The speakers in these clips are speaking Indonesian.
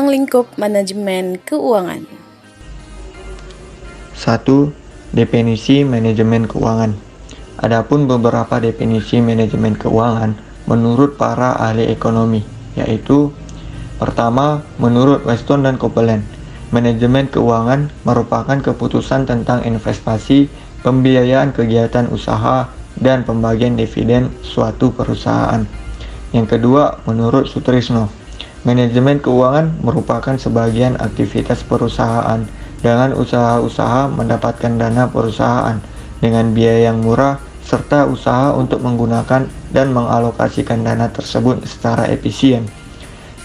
Ruang lingkup manajemen keuangan. 1. Definisi manajemen keuangan. Adapun beberapa definisi manajemen keuangan menurut para ahli ekonomi, yaitu pertama, menurut Weston dan Copeland, manajemen keuangan merupakan keputusan tentang investasi, pembiayaan kegiatan usaha, dan pembagian dividen suatu perusahaan. Yang kedua, menurut Sutrisno, manajemen keuangan merupakan sebagian aktivitas perusahaan dengan usaha-usaha mendapatkan dana perusahaan dengan biaya yang murah serta usaha untuk menggunakan dan mengalokasikan dana tersebut secara efisien.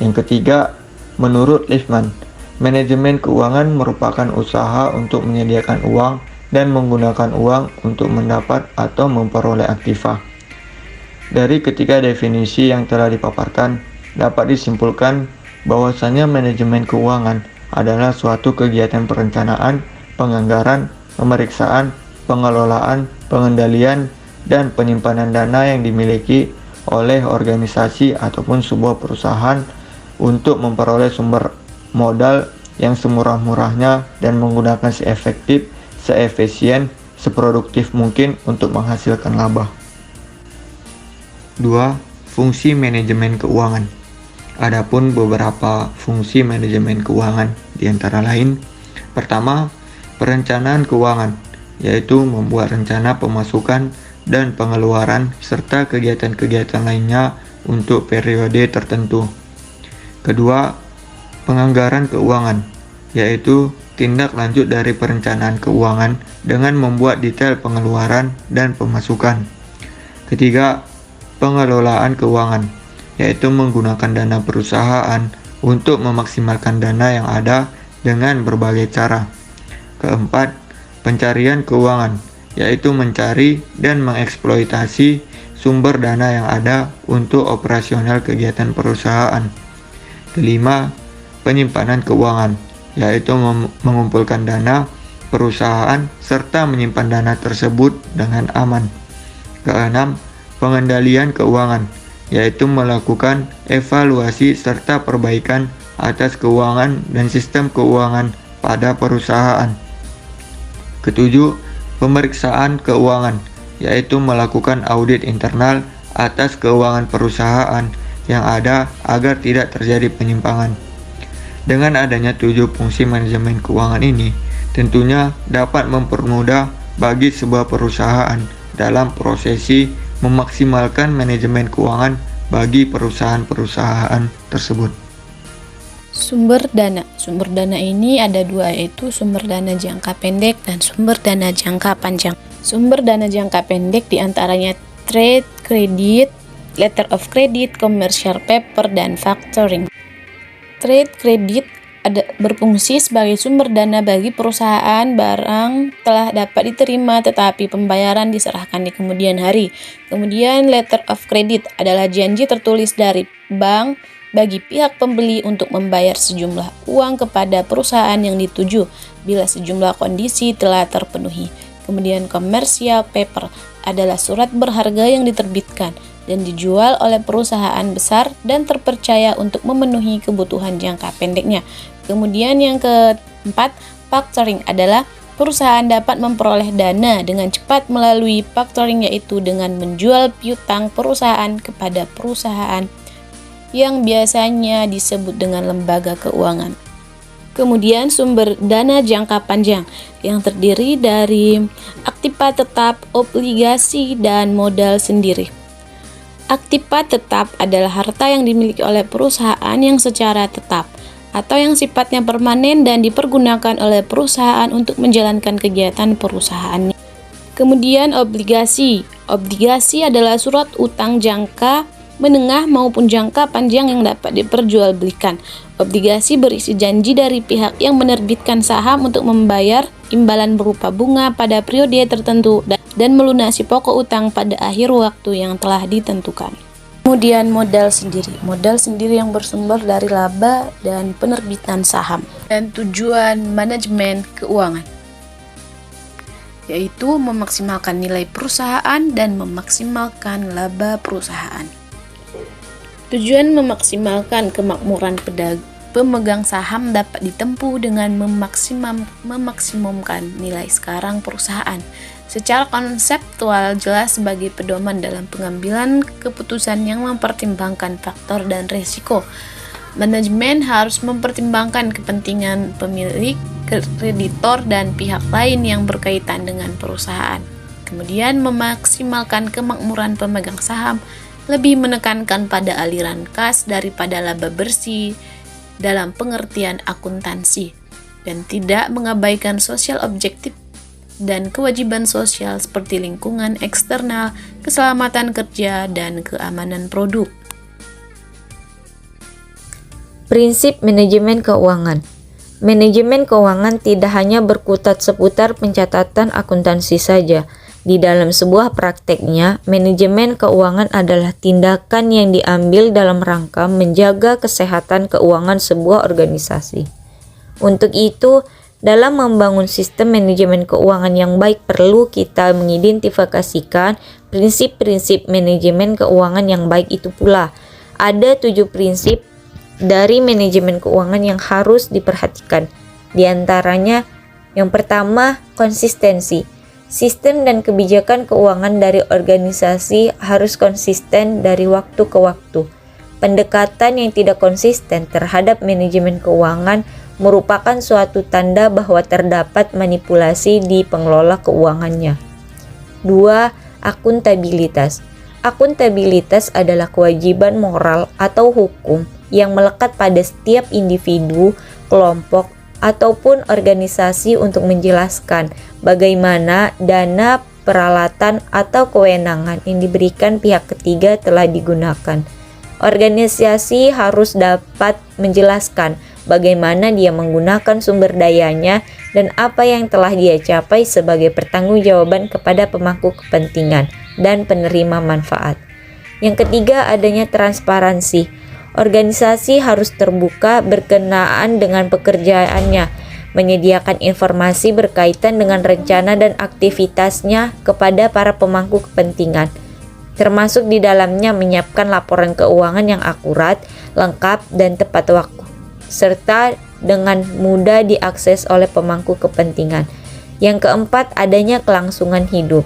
Yang ketiga, menurut Lifman, manajemen keuangan merupakan usaha untuk menyediakan uang dan menggunakan uang untuk mendapat atau memperoleh aktiva. Dari ketiga definisi yang telah dipaparkan, dapat disimpulkan bahwasanya manajemen keuangan adalah suatu kegiatan perencanaan, penganggaran, pemeriksaan, pengelolaan, pengendalian, dan penyimpanan dana yang dimiliki oleh organisasi ataupun sebuah perusahaan untuk memperoleh sumber modal yang semurah-murahnya dan menggunakan seefektif, seefisien, seproduktif mungkin untuk menghasilkan laba. 2. Fungsi manajemen keuangan. Adapun beberapa fungsi manajemen keuangan di antara lain, pertama, perencanaan keuangan, yaitu membuat rencana pemasukan dan pengeluaran serta kegiatan-kegiatan lainnya untuk periode tertentu. Kedua, penganggaran keuangan, yaitu tindak lanjut dari perencanaan keuangan dengan membuat detail pengeluaran dan pemasukan. Ketiga, pengelolaan keuangan, yaitu menggunakan dana perusahaan untuk memaksimalkan dana yang ada dengan berbagai cara. Keempat, pencarian keuangan, yaitu mencari dan mengeksploitasi sumber dana yang ada untuk operasional kegiatan perusahaan. Kelima, penyimpanan keuangan, yaitu mengumpulkan dana perusahaan serta menyimpan dana tersebut dengan aman. Keenam, pengendalian keuangan, yaitu melakukan evaluasi serta perbaikan atas keuangan dan sistem keuangan pada perusahaan. Ketujuh, pemeriksaan keuangan, yaitu melakukan audit internal atas keuangan perusahaan yang ada agar tidak terjadi penyimpangan. Dengan adanya 7 fungsi manajemen keuangan ini, tentunya dapat mempermudah bagi sebuah perusahaan dalam prosesi memaksimalkan manajemen keuangan bagi perusahaan-perusahaan tersebut. Sumber dana. Sumber dana ini ada dua, yaitu sumber dana jangka pendek dan sumber dana jangka panjang. Sumber dana jangka pendek diantaranya trade credit, letter of credit, commercial paper, dan factoring. Trade credit berfungsi sebagai sumber dana bagi perusahaan barang telah dapat diterima tetapi pembayaran diserahkan di kemudian hari. Kemudian letter of credit adalah janji tertulis dari bank bagi pihak pembeli untuk membayar sejumlah uang kepada perusahaan yang dituju bila sejumlah kondisi telah terpenuhi. Kemudian commercial paper adalah surat berharga yang diterbitkan dan dijual oleh perusahaan besar dan terpercaya untuk memenuhi kebutuhan jangka pendeknya. Kemudian yang keempat, factoring adalah perusahaan dapat memperoleh dana dengan cepat melalui factoring, yaitu dengan menjual piutang perusahaan kepada perusahaan yang biasanya disebut dengan lembaga keuangan. Kemudian sumber dana jangka panjang yang terdiri dari aktiva tetap, obligasi, dan modal sendiri. Aktiva tetap adalah harta yang dimiliki oleh perusahaan yang secara tetap atau yang sifatnya permanen dan dipergunakan oleh perusahaan untuk menjalankan kegiatan perusahaannya. Kemudian obligasi. Obligasi adalah surat utang jangka menengah maupun jangka panjang yang dapat diperjualbelikan. Obligasi berisi janji dari pihak yang menerbitkan saham untuk membayar imbalan berupa bunga pada periode tertentu dan melunasi pokok utang pada akhir waktu yang telah ditentukan. Kemudian modal sendiri yang bersumber dari laba dan penerbitan saham. Dan tujuan manajemen keuangan, yaitu memaksimalkan nilai perusahaan dan memaksimalkan laba perusahaan. Tujuan memaksimalkan kemakmuran pemegang saham dapat ditempuh dengan memaksimumkan nilai sekarang perusahaan. Secara konseptual jelas sebagai pedoman dalam pengambilan keputusan yang mempertimbangkan faktor dan risiko. Manajemen harus mempertimbangkan kepentingan pemilik, kreditor, dan pihak lain yang berkaitan dengan perusahaan. Kemudian memaksimalkan kemakmuran pemegang saham, lebih menekankan pada aliran kas daripada laba bersih dalam pengertian akuntansi, dan tidak mengabaikan sosial objektif dan kewajiban sosial seperti lingkungan eksternal, keselamatan kerja, dan keamanan produk. Prinsip manajemen keuangan. Manajemen keuangan tidak hanya berkutat seputar pencatatan akuntansi saja. Di dalam sebuah prakteknya, manajemen keuangan adalah tindakan yang diambil dalam rangka menjaga kesehatan keuangan sebuah organisasi. Untuk itu, dalam membangun sistem manajemen keuangan yang baik perlu kita mengidentifikasikan prinsip-prinsip manajemen keuangan yang baik itu pula. Ada 7 prinsip dari manajemen keuangan yang harus diperhatikan. Di antaranya, yang pertama, konsistensi. Sistem dan kebijakan keuangan dari organisasi harus konsisten dari waktu ke waktu. Pendekatan yang tidak konsisten terhadap manajemen keuangan merupakan suatu tanda bahwa terdapat manipulasi di pengelola keuangannya. 2. Akuntabilitas. Akuntabilitas adalah kewajiban moral atau hukum yang melekat pada setiap individu, kelompok, ataupun organisasi untuk menjelaskan bagaimana dana, peralatan, atau kewenangan yang diberikan pihak ketiga telah digunakan. Organisasi harus dapat menjelaskan bagaimana dia menggunakan sumber dayanya dan apa yang telah dia capai sebagai pertanggungjawaban kepada pemangku kepentingan dan penerima manfaat. Yang ketiga, adanya transparansi. Organisasi harus terbuka berkenaan dengan pekerjaannya, menyediakan informasi berkaitan dengan rencana dan aktivitasnya kepada para pemangku kepentingan, termasuk di dalamnya menyiapkan laporan keuangan yang akurat, lengkap, dan tepat waktu, serta dengan mudah diakses oleh pemangku kepentingan. Yang keempat, adanya kelangsungan hidup.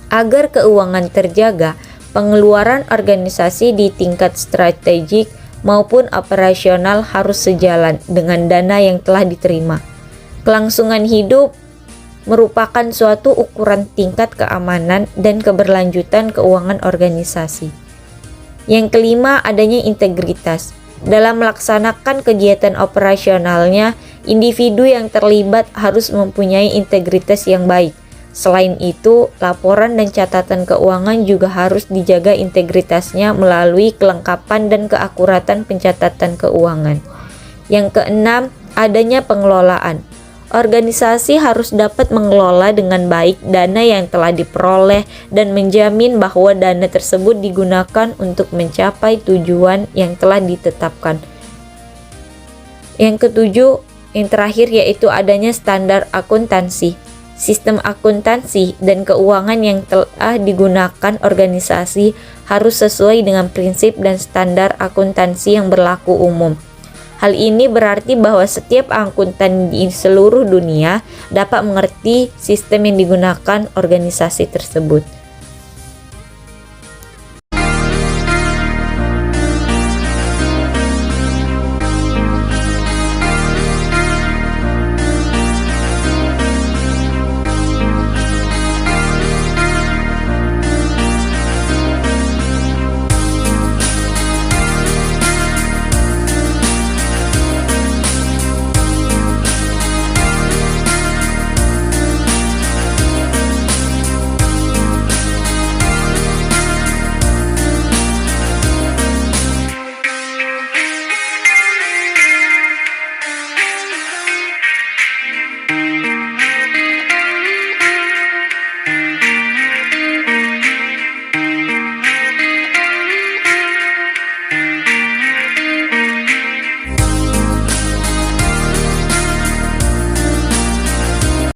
Agar keuangan terjaga, pengeluaran organisasi di tingkat strategik maupun operasional harus sejalan dengan dana yang telah diterima. Kelangsungan hidup merupakan suatu ukuran tingkat keamanan dan keberlanjutan keuangan organisasi. Yang kelima, adanya integritas. Dalam melaksanakan kegiatan operasionalnya, individu yang terlibat harus mempunyai integritas yang baik. Selain itu, laporan dan catatan keuangan juga harus dijaga integritasnya melalui kelengkapan dan keakuratan pencatatan keuangan. Yang keenam, adanya pengelolaan. Organisasi harus dapat mengelola dengan baik dana yang telah diperoleh dan menjamin bahwa dana tersebut digunakan untuk mencapai tujuan yang telah ditetapkan. Yang ketujuh, yang terakhir, yaitu adanya standar akuntansi. Sistem akuntansi dan keuangan yang telah digunakan organisasi harus sesuai dengan prinsip dan standar akuntansi yang berlaku umum. Hal ini berarti bahwa setiap akuntan di seluruh dunia dapat mengerti sistem yang digunakan organisasi tersebut.